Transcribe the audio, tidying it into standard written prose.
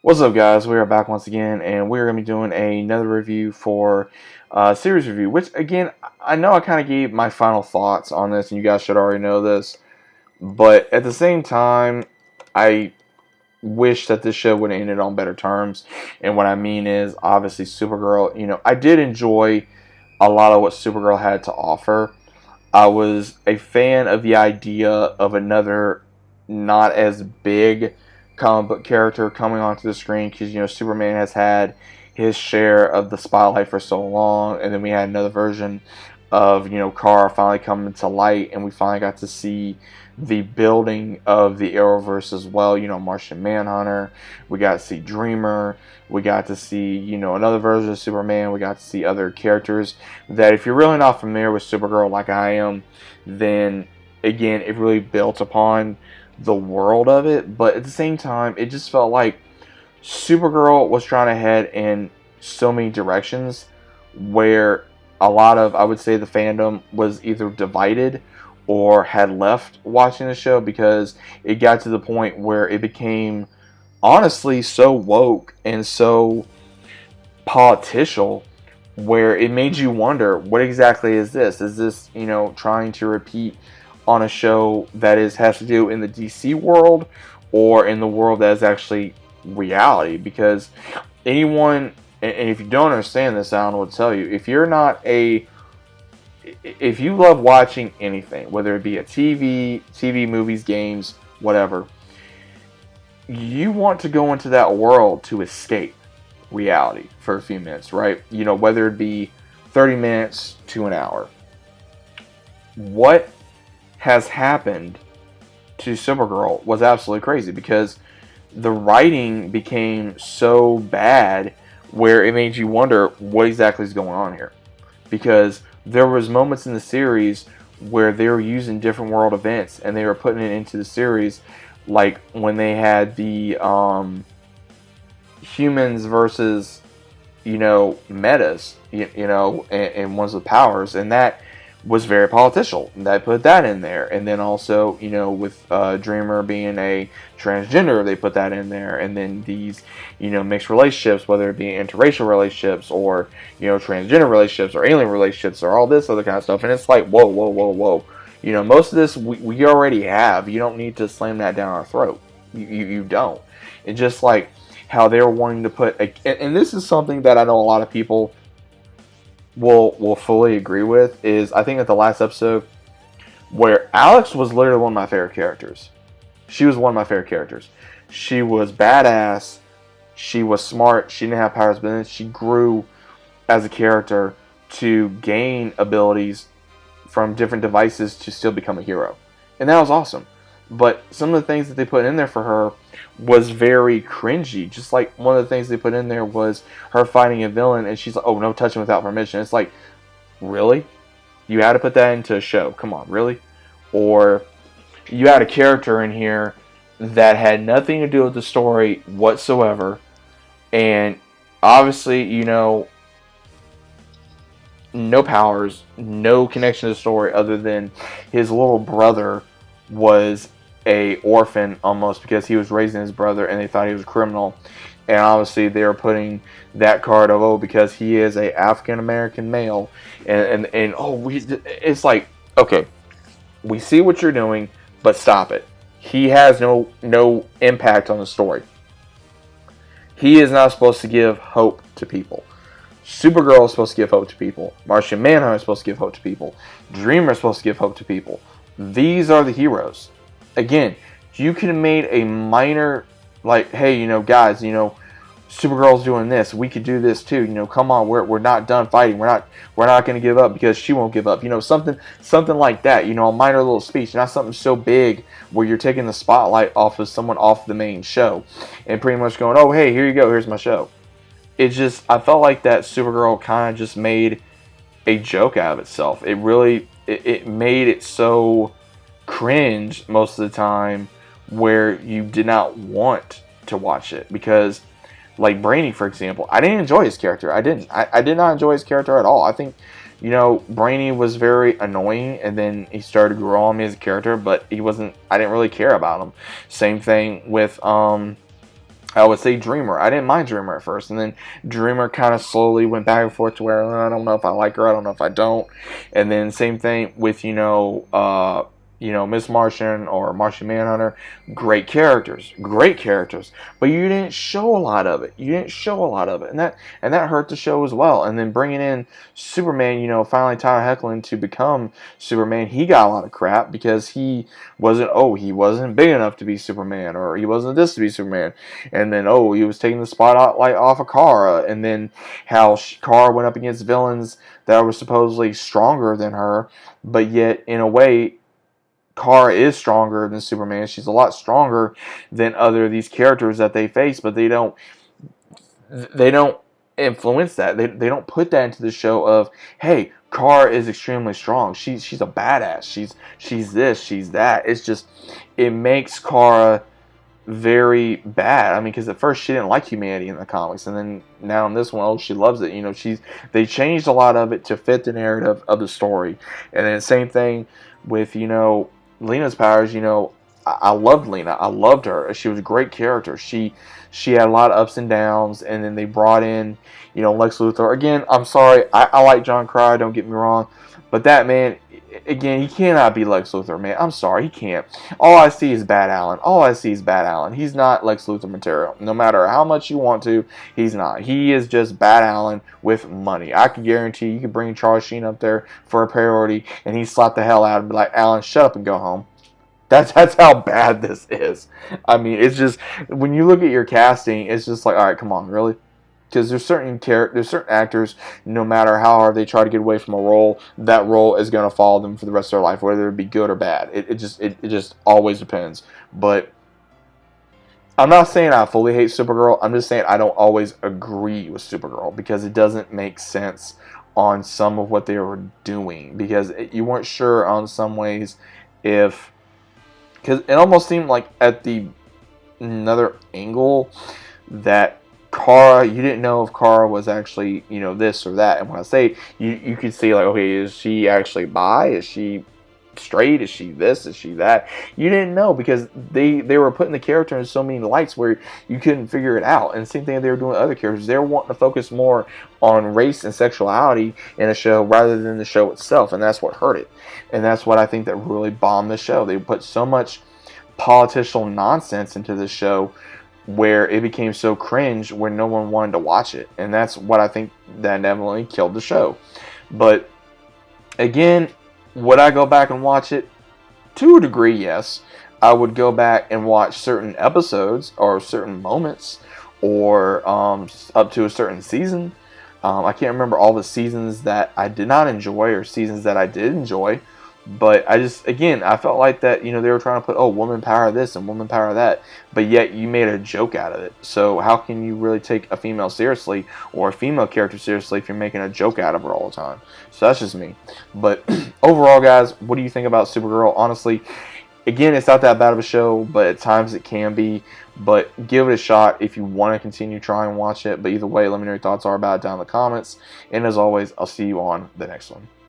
What's up, guys? We are back once again, and we're going to be doing another review for series review. Which, again, I know I kind of gave my final thoughts on this, and you guys should already know this. But at the same time, I wish that this show would have ended on better terms. And what I mean is, obviously, Supergirl. I did enjoy a lot of what Supergirl had to offer. I was a fan of the idea of another not as big comic book character coming onto the screen because Superman has had his share of the spotlight for so long, and then we had another version of Kara finally coming to light, and we finally got to see the building of the Arrowverse as well. Martian Manhunter. We got to see Dreamer. We got to see another version of Superman. We got to see other characters that, if you're really not familiar with Supergirl like I am, then again it really built upon the world of it. But at the same time, it just felt like Supergirl was trying to head in so many directions where a lot of, I would say, the fandom was either divided or had left watching the show because it got to the point where it became honestly so woke and so political, where it made you wonder, what exactly is this? Is this, trying to repeat on a show that has to do in the DC world or in the world that is actually reality? Because anyone, and if you don't understand this, I don't know what to tell you. If you love watching anything, whether it be a TV, movies, games, whatever, you want to go into that world to escape reality for a few minutes, right? Whether it be 30 minutes to an hour. What has happened to Supergirl was absolutely crazy because the writing became so bad where it made you wonder what exactly is going on here. Because there was moments in the series where they were using different world events and they were putting it into the series, like when they had the humans versus metas, and ones with powers, and that was very political. They put that in there, and then also with Dreamer being a transgender, they put that in there, and then these mixed relationships, whether it be interracial relationships or transgender relationships or alien relationships or all this other kind of stuff, and it's like whoa, whoa, whoa, whoa. Most of this we already have. You don't need to slam that down our throat. You don't. It's just like how they're wanting to put and this is something that I know a lot of people will fully agree with, is I think at the last episode where Alex was literally one of my favorite characters. She was one of my favorite characters. She was badass. She was smart. She didn't have powers, but then she grew as a character to gain abilities from different devices to still become a hero. And that was awesome. But some of the things that they put in there for her was very cringy. Just like one of the things they put in there was her fighting a villain and she's like, oh, no touching without permission. It's like, really? You had to put that into a show? Come on, really? Or you had a character in here that had nothing to do with the story whatsoever, and obviously, no powers, no connection to the story other than his little brother was a orphan almost because he was raising his brother and they thought he was a criminal. And obviously they were putting that card of, because he is a African American male, and it's like, okay, we see what you're doing, but stop it. He has no impact on the story. He is not supposed to give hope to people. Supergirl is supposed to give hope to people. Martian Manhunter is supposed to give hope to people. Dreamer is supposed to give hope to people. These are the heroes. Again, you could have made a minor, like, hey, guys, Supergirl's doing this. We could do this too. Come on, we're not done fighting. We're not going to give up because she won't give up. Something like that. A minor little speech, not something so big where you're taking the spotlight off of someone off the main show and pretty much going, oh, hey, here you go. Here's my show. It's just, I felt like that Supergirl kind of just made a joke out of itself. It really, it made it so cringe most of the time where you did not want to watch it. Because, like Brainy, for example, I didn't enjoy his character. I did not enjoy his character at all. I think, Brainy was very annoying, and then he started to grow on me as a character, but I didn't really care about him. Same thing with I would say Dreamer. I didn't mind Dreamer at first, and then Dreamer kind of slowly went back and forth to where I don't know if I like her, I don't know if I don't. And then same thing with Miss Martian or Martian Manhunter. Great characters, but you didn't show a lot of it. You didn't show a lot of it, and that hurt the show as well. And then bringing in Superman, finally Tyler Hoechlin to become Superman, he got a lot of crap because he wasn't big enough to be Superman, or he wasn't this to be Superman. And then, he was taking the spotlight off of Kara. And then how Kara went up against villains that were supposedly stronger than her, but yet, in a way, Kara is stronger than Superman. She's a lot stronger than other of these characters that they face, but they don't influence that. They don't put that into the show of, hey, Kara is extremely strong. She's a badass. She's this, she's that. It's just, it makes Kara very bad. I mean, because at first she didn't like humanity in the comics, and then now in this one, she loves it. They changed a lot of it to fit the narrative of the story. And then same thing with Lena's powers. I loved Lena. I loved her. She was a great character. She had a lot of ups and downs, and then they brought in Lex Luthor. Again, I'm sorry, I like John Cryer, don't get me wrong, but that man, again, he cannot be Lex Luthor, man. I'm sorry, he can't. All I see is Bad Allen. He's not Lex Luthor material. No matter how much you want to, he's not. He is just Bad Allen with money. I can guarantee you could bring Charles Sheen up there for a priority, and he'd slap the hell out of him and be like, Allen, shut up and go home. That's how bad this is. I mean, it's just, when you look at your casting, it's just like, all right, come on, really? Because there's certain actors, no matter how hard they try to get away from a role, that role is going to follow them for the rest of their life, whether it be good or bad. It just always depends. But I'm not saying I fully hate Supergirl. I'm just saying I don't always agree with Supergirl because it doesn't make sense on some of what they were doing. Because you weren't sure on some ways if... Because it almost seemed like at the another angle that Kara, you didn't know if Kara was actually, this or that. And when I say, you could see like, okay, is she actually bi? Is she straight? Is she this? Is she that? You didn't know because they were putting the character in so many lights where you couldn't figure it out. And the same thing they were doing with other characters. They were wanting to focus more on race and sexuality in a show rather than the show itself. And that's what hurt it. And that's what I think that really bombed the show. They put so much political nonsense into the show where it became so cringe where no one wanted to watch it. And that's what I think that definitely killed the show. But again, would I go back and watch it? To a degree, yes. I would go back and watch certain episodes or certain moments or up to a certain season. I can't remember all the seasons that I did not enjoy or seasons that I did enjoy. But I felt like that, they were trying to put, woman power this and woman power that, but yet you made a joke out of it. So how can you really take a female seriously or a female character seriously if you're making a joke out of her all the time? So that's just me. But overall, guys, what do you think about Supergirl? Honestly, again, it's not that bad of a show, but at times it can be. But give it a shot if you want to continue trying and watch it. But either way, let me know your thoughts are about it down in the comments. And as always, I'll see you on the next one.